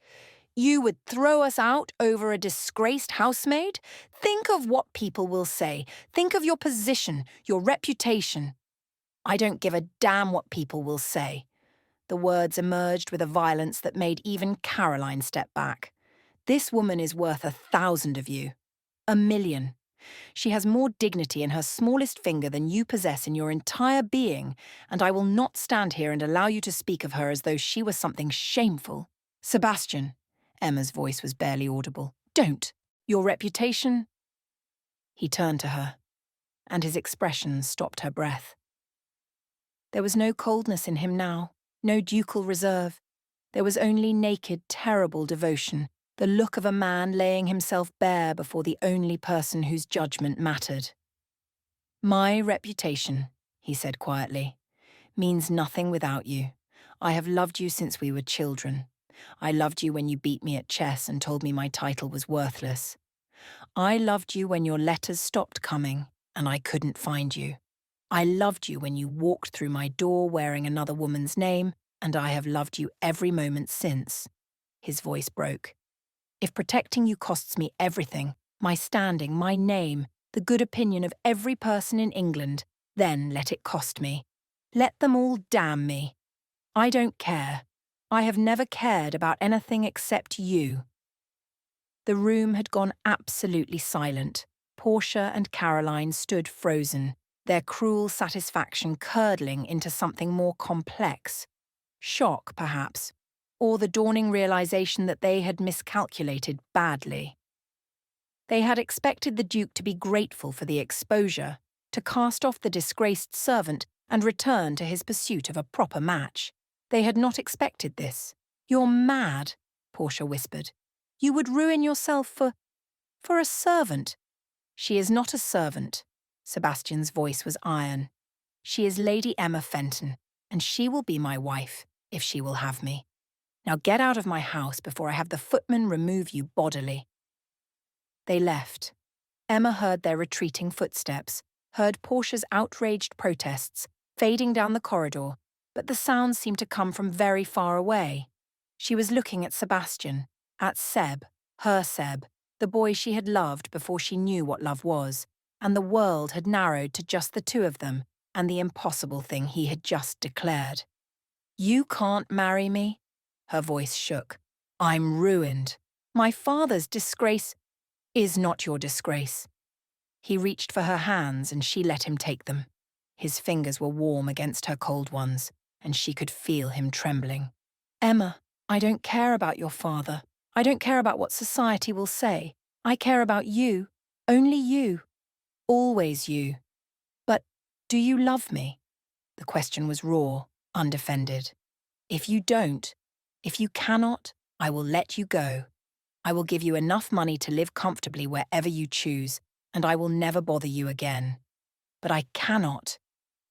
You would throw us out over a disgraced housemaid? Think of what people will say. Think of your position, your reputation. I don't give a damn what people will say. The words emerged with a violence that made even Caroline step back. This woman is worth 1,000 of you. 1,000,000. She has more dignity in her smallest finger than you possess in your entire being, and I will not stand here and allow you to speak of her as though she was something shameful. Sebastian, Emma's voice was barely audible. Don't. Your reputation. He turned to her, and his expression stopped her breath. There was no coldness in him now, no ducal reserve. There was only naked, terrible devotion, the look of a man laying himself bare before the only person whose judgment mattered. My reputation, he said quietly, means nothing without you. I have loved you since we were children. I loved you when you beat me at chess and told me my title was worthless. I loved you when your letters stopped coming and I couldn't find you. I loved you when you walked through my door wearing another woman's name, and I have loved you every moment since. His voice broke. If protecting you costs me everything, my standing, my name, the good opinion of every person in England, then let it cost me. Let them all damn me. I don't care. I have never cared about anything except you. The room had gone absolutely silent. Portia and Caroline stood frozen, their cruel satisfaction curdling into something more complex. Shock, perhaps, or the dawning realization that they had miscalculated badly. They had expected the Duke to be grateful for the exposure, to cast off the disgraced servant and return to his pursuit of a proper match. They had not expected this. You're mad, Portia whispered. You would ruin yourself for a servant. She is not a servant. Sebastian's voice was iron. She is Lady Emma Fenton, and she will be my wife, if she will have me. Now get out of my house before I have the footman remove you bodily. They left. Emma heard their retreating footsteps, heard Portia's outraged protests, fading down the corridor, but the sounds seemed to come from very far away. She was looking at Sebastian, at Seb, her Seb, the boy she had loved before she knew what love was, and the world had narrowed to just the two of them and the impossible thing he had just declared. You can't marry me? Her voice shook. I'm ruined. My father's disgrace is not your disgrace. He reached for her hands and she let him take them. His fingers were warm against her cold ones, and she could feel him trembling. Emma, I don't care about your father. I don't care about what society will say. I care about you. Only you. Always you. But do you love me? The question was raw, undefended. If you don't, if you cannot, I will let you go. I will give you enough money to live comfortably wherever you choose, and I will never bother you again. But I cannot,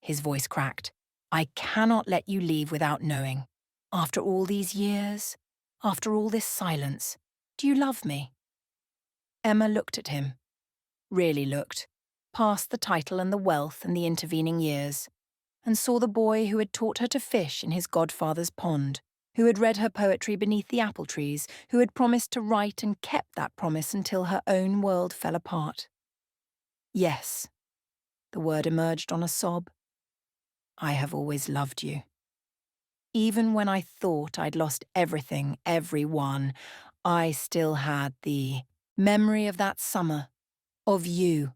his voice cracked, I cannot let you leave without knowing. After all these years, after all this silence, do you love me? Emma looked at him, really looked, past the title and the wealth and the intervening years, and saw the boy who had taught her to fish in his godfather's pond, who had read her poetry beneath the apple trees, who had promised to write and kept that promise until her own world fell apart. Yes, the word emerged on a sob. I have always loved you. Even when I thought I'd lost everything, everyone, I still had the memory of that summer, of you.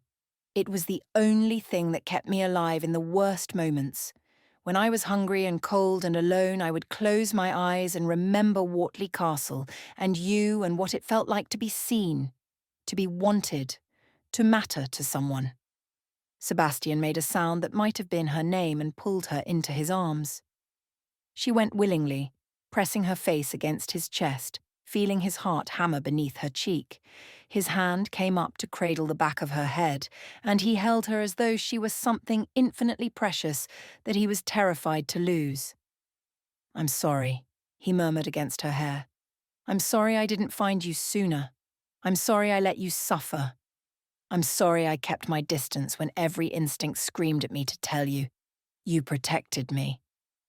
It was the only thing that kept me alive in the worst moments. When I was hungry and cold and alone, I would close my eyes and remember Wartley Castle and you and what it felt like to be seen, to be wanted, to matter to someone. Sebastian made a sound that might have been her name and pulled her into his arms. She went willingly, pressing her face against his chest, feeling his heart hammer beneath her cheek. His hand came up to cradle the back of her head, and he held her as though she was something infinitely precious that he was terrified to lose. I'm sorry, he murmured against her hair. I'm sorry I didn't find you sooner. I'm sorry I let you suffer. I'm sorry I kept my distance when every instinct screamed at me to tell you. You protected me.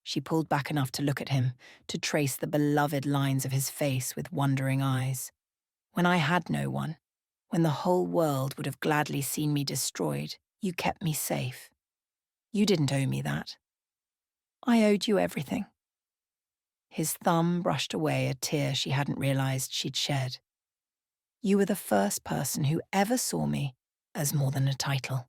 She pulled back enough to look at him, to trace the beloved lines of his face with wondering eyes. When I had no one, when the whole world would have gladly seen me destroyed, you kept me safe. You didn't owe me that. I owed you everything. His thumb brushed away a tear she hadn't realized she'd shed. You were the first person who ever saw me as more than a title.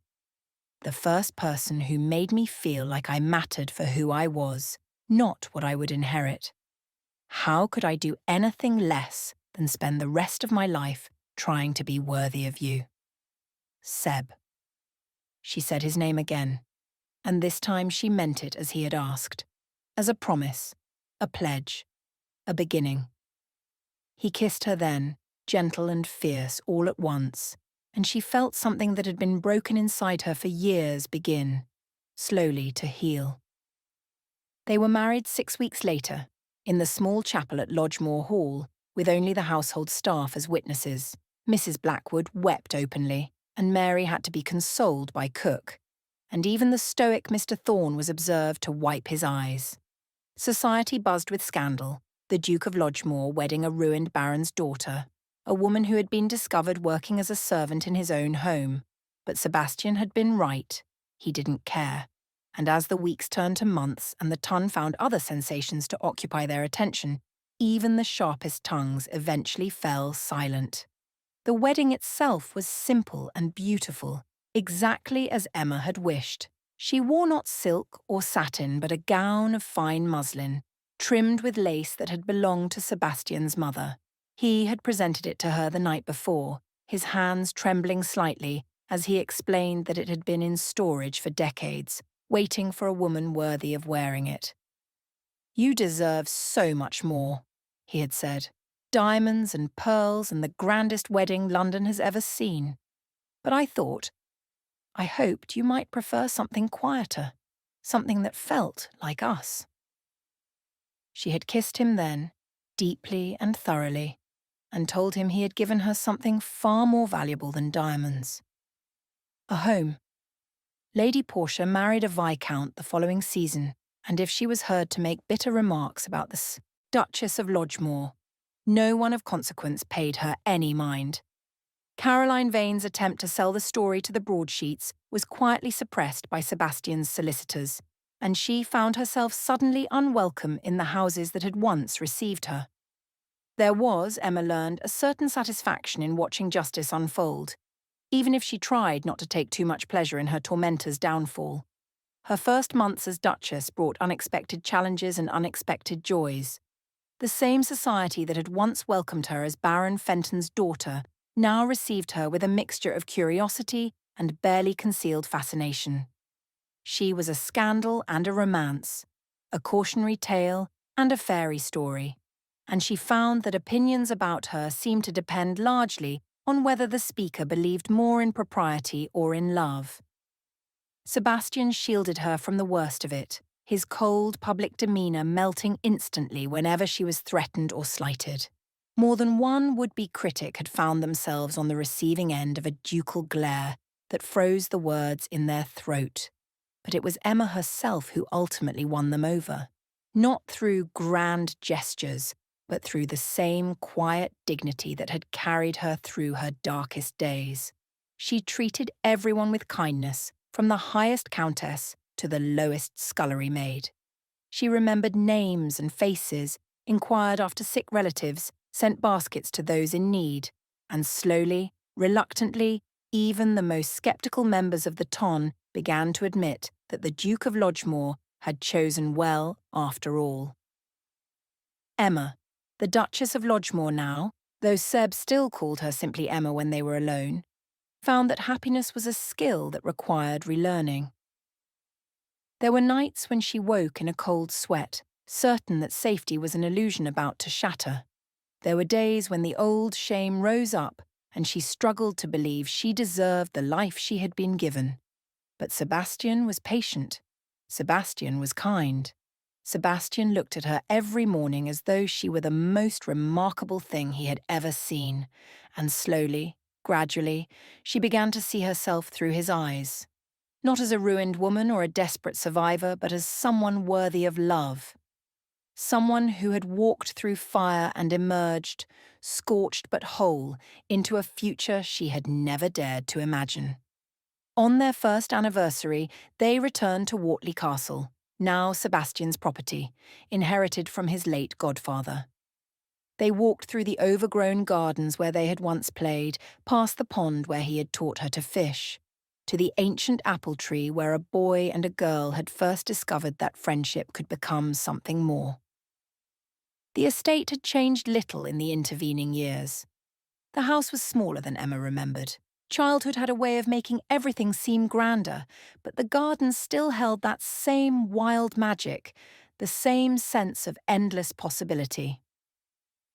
The first person who made me feel like I mattered for who I was, not what I would inherit. How could I do anything less than spend the rest of my life trying to be worthy of you? Seb. She said his name again, and this time she meant it as he had asked, as a promise, a pledge, a beginning. He kissed her then, gentle and fierce all at once, and she felt something that had been broken inside her for years begin, slowly to heal. They were married 6 weeks later, in the small chapel at Lodgemoor Hall, with only the household staff as witnesses. Mrs. Blackwood wept openly, and Mary had to be consoled by cook, and even the stoic Mr. Thorne was observed to wipe his eyes. Society buzzed with scandal, the Duke of Lodgemoor wedding a ruined baron's daughter, a woman who had been discovered working as a servant in his own home. But Sebastian had been right. He didn't care. And as the weeks turned to months and the ton found other sensations to occupy their attention, even the sharpest tongues eventually fell silent. The wedding itself was simple and beautiful, exactly as Emma had wished. She wore not silk or satin but a gown of fine muslin, trimmed with lace that had belonged to Sebastian's mother. He had presented it to her the night before, his hands trembling slightly as he explained that it had been in storage for decades, waiting for a woman worthy of wearing it. "You deserve so much more," he had said. "Diamonds and pearls and the grandest wedding London has ever seen. But I hoped you might prefer something quieter, something that felt like us." She had kissed him then, deeply and thoroughly, and told him he had given her something far more valuable than diamonds. A home. Lady Portia married a viscount the following season, and if she was heard to make bitter remarks about the Duchess of Lodgemoor, no one of consequence paid her any mind. Caroline Vane's attempt to sell the story to the broadsheets was quietly suppressed by Sebastian's solicitors, and she found herself suddenly unwelcome in the houses that had once received her. There was, Emma learned, a certain satisfaction in watching justice unfold, even if she tried not to take too much pleasure in her tormentor's downfall. Her first months as Duchess brought unexpected challenges and unexpected joys. The same society that had once welcomed her as Baron Fenton's daughter now received her with a mixture of curiosity and barely concealed fascination. She was a scandal and a romance, a cautionary tale and a fairy story, and she found that opinions about her seemed to depend largely on whether the speaker believed more in propriety or in love. Sebastian shielded her from the worst of it, his cold public demeanour melting instantly whenever she was threatened or slighted. More than one would-be critic had found themselves on the receiving end of a ducal glare that froze the words in their throat. But it was Emma herself who ultimately won them over, not through grand gestures, but through the same quiet dignity that had carried her through her darkest days. She treated everyone with kindness, from the highest countess to the lowest scullery maid. She remembered names and faces, inquired after sick relatives, sent baskets to those in need, and slowly, reluctantly, even the most sceptical members of the ton began to admit that the Duke of Lodgemoor had chosen well after all. Emma, the Duchess of Lodgemoor now, though Seb still called her simply Emma when they were alone, found that happiness was a skill that required relearning. There were nights when she woke in a cold sweat, certain that safety was an illusion about to shatter. There were days when the old shame rose up and she struggled to believe she deserved the life she had been given. But Sebastian was patient. Sebastian was kind. Sebastian looked at her every morning as though she were the most remarkable thing he had ever seen, and slowly, gradually, she began to see herself through his eyes. Not as a ruined woman or a desperate survivor, but as someone worthy of love. Someone who had walked through fire and emerged, scorched but whole, into a future she had never dared to imagine. On their first anniversary, they returned to Wartley Castle, now Sebastian's property, inherited from his late godfather. They walked through the overgrown gardens where they had once played, past the pond where he had taught her to fish, to the ancient apple tree where a boy and a girl had first discovered that friendship could become something more. The estate had changed little in the intervening years. The house was smaller than Emma remembered. Childhood had a way of making everything seem grander, but the gardens still held that same wild magic, the same sense of endless possibility.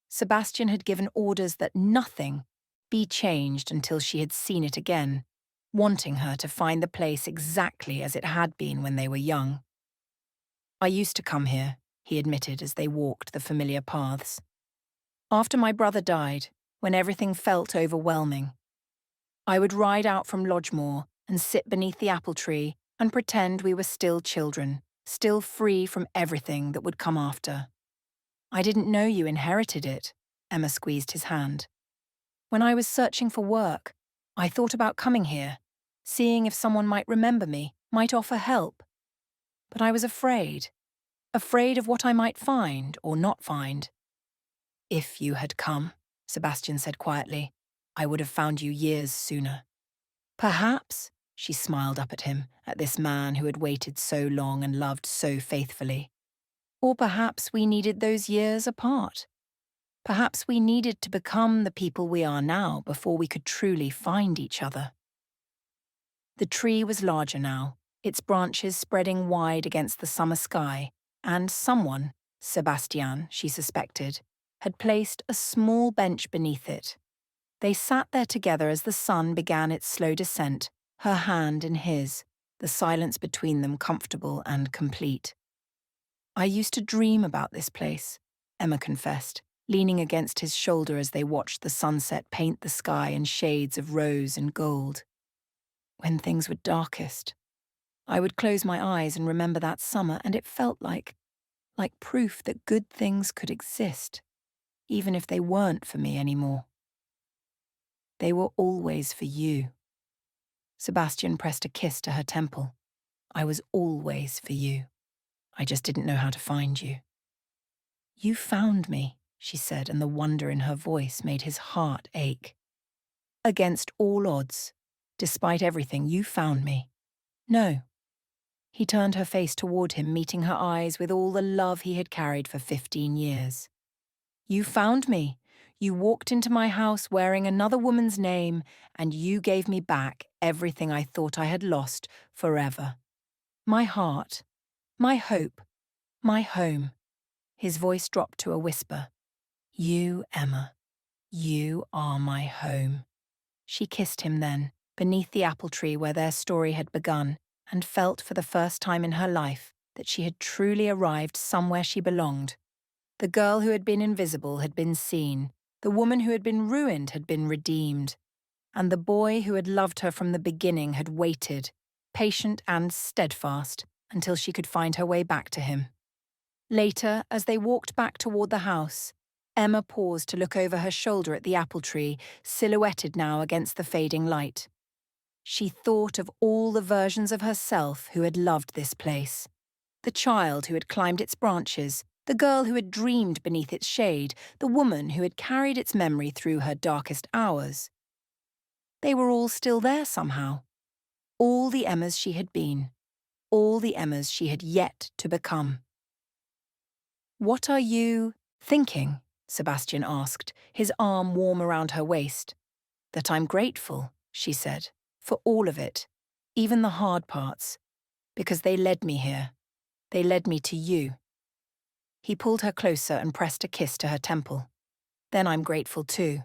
Sebastian had given orders that nothing be changed until she had seen it again, wanting her to find the place exactly as it had been when they were young. "I used to come here," he admitted as they walked the familiar paths. "After my brother died, when everything felt overwhelming, I would ride out from Lodgemoor and sit beneath the apple tree and pretend we were still children, still free from everything that would come after." "I didn't know you inherited it," Emma squeezed his hand. "When I was searching for work, I thought about coming here, seeing if someone might remember me, might offer help. But I was afraid of what I might find or not find." "If you had come," Sebastian said quietly, "I would have found you years sooner." "Perhaps," she smiled up at him, at this man who had waited so long and loved so faithfully. "Or perhaps we needed those years apart. Perhaps we needed to become the people we are now before we could truly find each other." The tree was larger now, its branches spreading wide against the summer sky, and someone, Sebastian, she suspected, had placed a small bench beneath it. They sat there together as the sun began its slow descent, her hand in his, the silence between them comfortable and complete. "I used to dream about this place," Emma confessed, leaning against his shoulder as they watched the sunset paint the sky in shades of rose and gold. "When things were darkest, I would close my eyes and remember that summer, and it felt like proof that good things could exist, even if they weren't for me anymore." "They were always for you." Sebastian pressed a kiss to her temple. "I was always for you. I just didn't know how to find you." "You found me," she said, and the wonder in her voice made his heart ache. "Against all odds, despite everything, you found me." "No." He turned her face toward him, meeting her eyes with all the love he had carried for 15 years. "You found me. You walked into my house wearing another woman's name, and you gave me back everything I thought I had lost forever. My heart, my hope, my home." His voice dropped to a whisper. "You, Emma, you are my home." She kissed him then, beneath the apple tree where their story had begun, and felt for the first time in her life that she had truly arrived somewhere she belonged. The girl who had been invisible had been seen, the woman who had been ruined had been redeemed, and the boy who had loved her from the beginning had waited, patient and steadfast, until she could find her way back to him. Later, as they walked back toward the house, Emma paused to look over her shoulder at the apple tree, silhouetted now against the fading light. She thought of all the versions of herself who had loved this place. The child who had climbed its branches, the girl who had dreamed beneath its shade, the woman who had carried its memory through her darkest hours. They were all still there somehow. All the Emmas she had been. All the Emmas she had yet to become. "What are you thinking?" Sebastian asked, his arm warm around her waist. "That I'm grateful," she said, "for all of it, even the hard parts, because they led me here. They led me to you." He pulled her closer and pressed a kiss to her temple. "Then I'm grateful too,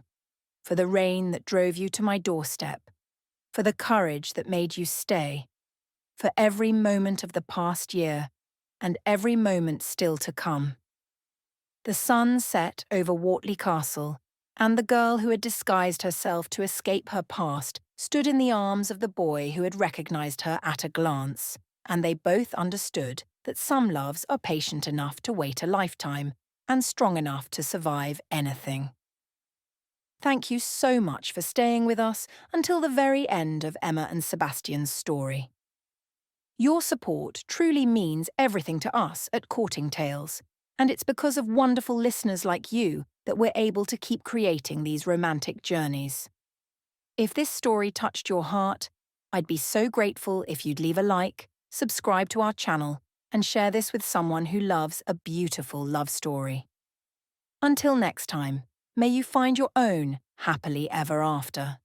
for the rain that drove you to my doorstep, for the courage that made you stay, for every moment of the past year, and every moment still to come." The sun set over Wartley Castle, and the girl who had disguised herself to escape her past stood in the arms of the boy who had recognized her at a glance, and they both understood that some loves are patient enough to wait a lifetime and strong enough to survive anything. Thank you so much for staying with us until the very end of Emma and Sebastian's story. Your support truly means everything to us at Courting Tales, and it's because of wonderful listeners like you that we're able to keep creating these romantic journeys. If this story touched your heart, I'd be so grateful if you'd leave a like, subscribe to our channel, and share this with someone who loves a beautiful love story. Until next time, may you find your own happily ever after.